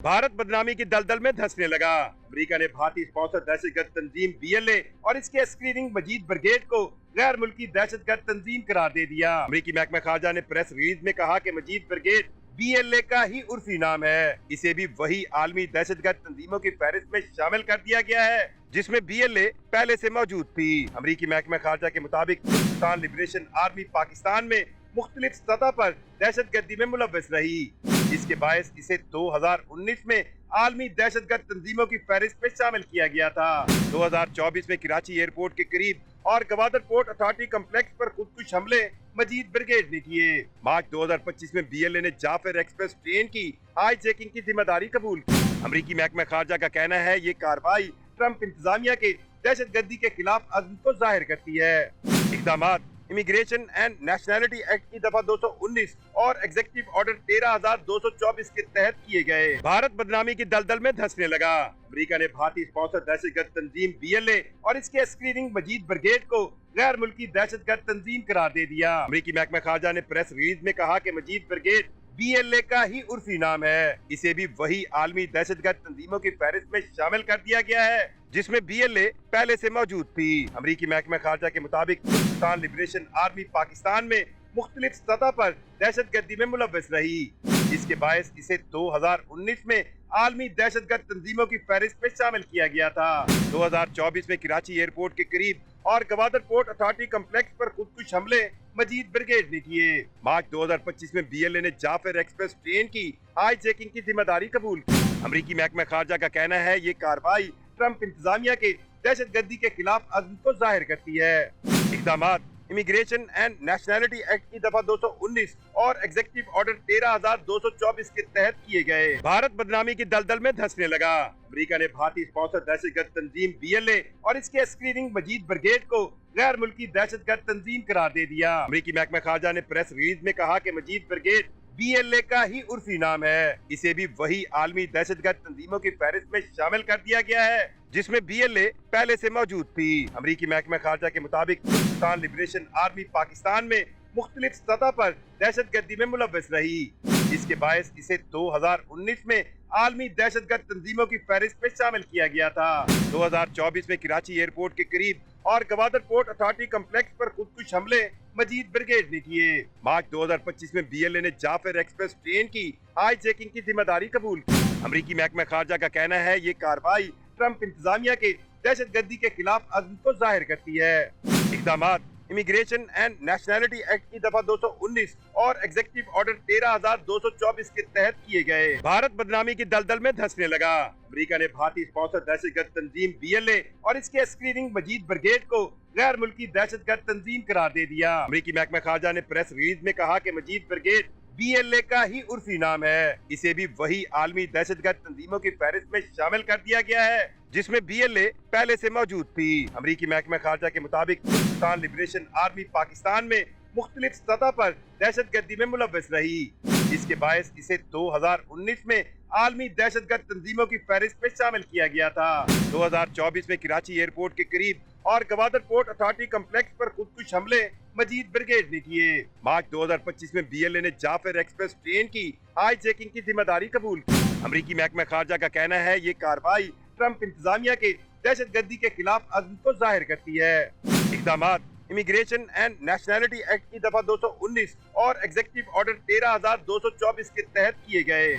भारत बदनामी की दलदल में धंसने लगा। अमेरिका ने भारतीय स्पॉन्सर दहशतगर्द तंजीम बीएलए और इसके स्क्रीनिंग मजीद ब्रिगेड को गैर मुल्की दहशतगर्द तंजीम करार दे दिया। अमेरिकी महकमा खारजा ने प्रेस रिलीज में कहा कि मजीद ब्रिगेड बीएलए का ही उर्फी नाम है। इसे भी वही आलमी दहशतगर्द तंजीमों की फहरिस्त में शामिल कर दिया गया है जिसमें बीएलए पहले से मौजूद थी। अमेरिकी महकमा खारजा के मुताबिक पाकिस्तान लिबरेशन आर्मी पाकिस्तान में मुख्तलिफ सतह पर दहशतगर्दी में मुलव्वस रही, जिसके बायस इसे 2019 में आलमी दहशतगर्द तंजीमों की फहरिस्त में शामिल किया गया था। 2024 में कराची एयरपोर्ट के करीब और गवादर पोर्ट अथॉरिटी कम्प्लेक्स पर खुदकुश हमले मजीद ब्रिगेड ने किए। मार्च 2025 में बीएलए ने जाफर एक्सप्रेस ट्रेन की हाईजैकिंग की जिम्मेदारी कबूल की। अमेरिकी महकमा खारजा का कहना है ये कार्रवाई ट्रंप इंतजामिया के दहशतगर्दी के खिलाफ अज़्म को जाहिर करती है। इक़दामात इमिग्रेशन एंड नेशनैलिटी एक्ट की दफा 219 और एग्जीक्यूटिव ऑर्डर 13,224 के तहत किए गए। भारत बदनामी की दलदल में धंसने लगा। अमेरिका ने भारतीय स्पॉन्सर दहशतगर्द तंजीम बीएलए और इसके स्क्रीनिंग मजीद ब्रिगेड को गैर मुल्की दहशतगर्द तंजीम करार दे दिया। अमेरिकी महकमा खारजा ने प्रेस रिलीज में कहा कि मजीद ब्रिगेड बीएलए का ही उर्फी नाम है। इसे भी वही आलमी दहशतगर्द तंजीमों की फहरिस्त में शामिल कर दिया गया है जिसमें बीएलए पहले से मौजूद थी। अमेरिकी महकमा खारजा के मुताबिक पाकिस्तान लिबरेशन आर्मी पाकिस्तान में मुख्तलिफ सतह पर दहशतगर्दी में मुलव्वस रही, जिसके बायस इसे 2019 में आलमी दहशतगर्द तंजीमों की फहरिस्त में शामिल किया गया था। 2024 में कराची एयरपोर्ट के करीब और गवादर पोर्ट अथॉरिटी कम्प्लेक्स पर खुदकुश हमले मजीद ब्रिगेड ने किए। मार्च 2025 में बीएलए ने जाफर एक्सप्रेस ट्रेन की हाईजैकिंग की जिम्मेदारी कबूल की। अमेरिकी महकमा खारजा का कहना है ये कार्रवाई ट्रंप इंतजामिया के दहशतगर्दी के खिलाफ अज़्म को जाहिर करती है। इक़दामात इमिग्रेशन एंड नेशनैलिटी एक्ट की दफा 219 और एग्जीक्यूटिव ऑर्डर 13,224 के तहत किए गए। भारत बदनामी की दलदल में धंसने लगा। अमेरिका ने भारतीय स्पॉन्सर दहशतगर्द तंजीम बीएलए और इसके स्क्रीनिंग मजीद ब्रिगेड को गैर मुल्की दहशतगर्द तंजीम करार दे दिया। अमेरिकी महकमा खारजा ने प्रेस रिलीज में कहा कि मजीद ब्रिगेड बीएलए का ही उर्फी नाम है। इसे भी वही आलमी दहशतगर्द तंजीमों की फहरिस्त में शामिल कर दिया गया है जिसमें बीएलए पहले से मौजूद थी। अमेरिकी महकमा खारजा के मुताबिक पाकिस्तान लिबरेशन आर्मी पाकिस्तान में मुख्तलिफ सतह पर दहशतगर्दी में मुलव्वस रही, जिसके बायस इसे 2019 में आलमी दहशतगर्द तंजीमों की फहरिस्त में शामिल किया गया था। 2024 में कराची एयरपोर्ट के करीब और गवादर पोर्ट अथॉरिटी कम्प्लेक्स पर खुदकुश हमले मजीद ब्रिगेड ने किए। मार्च 2025 में बीएलए ने जाफर एक्सप्रेस ट्रेन की हाईजैकिंग की जिम्मेदारी कबूल की। अमेरिकी महकमा खारजा का कहना है ये कार्रवाई ट्रंप इंतजामिया के दहशतगर्दी के खिलाफ अज़्म को जाहिर करती है। इक़दामात इमिग्रेशन एंड नेशनैलिटी एक्ट की दफा 219 और एग्जीक्यूटिव ऑर्डर 13,224 के तहत किए गए। भारत बदनामी की दलदल में धंसने लगा। अमेरिका ने भारतीय स्पॉन्सर दहशतगर्द तंजीम बीएलए और इसके स्क्रीनिंग मजीद ब्रिगेड को गैर मुल्की दहशतगर्द तंजीम करार दे दिया। अमेरिकी महकमा खारजा ने प्रेस रिलीज में कहा कि मजीद ब्रिगेड बीएलए का ही उर्फी नाम है। इसे भी वही आलमी दहशतगर्द तंजीमों की फहरिस्त में शामिल कर दिया गया है जिसमें बीएलए पहले से मौजूद थी। अमेरिकी महकमा खारजा के मुताबिक पाकिस्तान लिबरेशन आर्मी पाकिस्तान में मुख्तलिफ सतह पर दहशतगर्दी में मुलव्वस रही, जिसके बायस इसे 2019 में आलमी दहशतगर्द तंजीमों की फहरिस्त में शामिल किया गया था। 2024 में कराची एयरपोर्ट के करीब और गवादर पोर्ट अथॉरिटी कम्प्लेक्स पर खुदकुश हमले मजीद ब्रिगेड ने किए। मार्च 2025 में बीएलए ने जाफर एक्सप्रेस ट्रेन की हाईजैकिंग की जिम्मेदारी कबूल की। अमेरिकी महकमा खारजा का कहना है ये कार्रवाई ट्रंप इंतजामिया के दहशतगर्दी के खिलाफ अज़्म को जाहिर करती है। इक़दामात इमिग्रेशन एंड नेशनैलिटी एक्ट की दफा 219 और एग्जीक्यूटिव ऑर्डर 13,224 के तहत किए गए।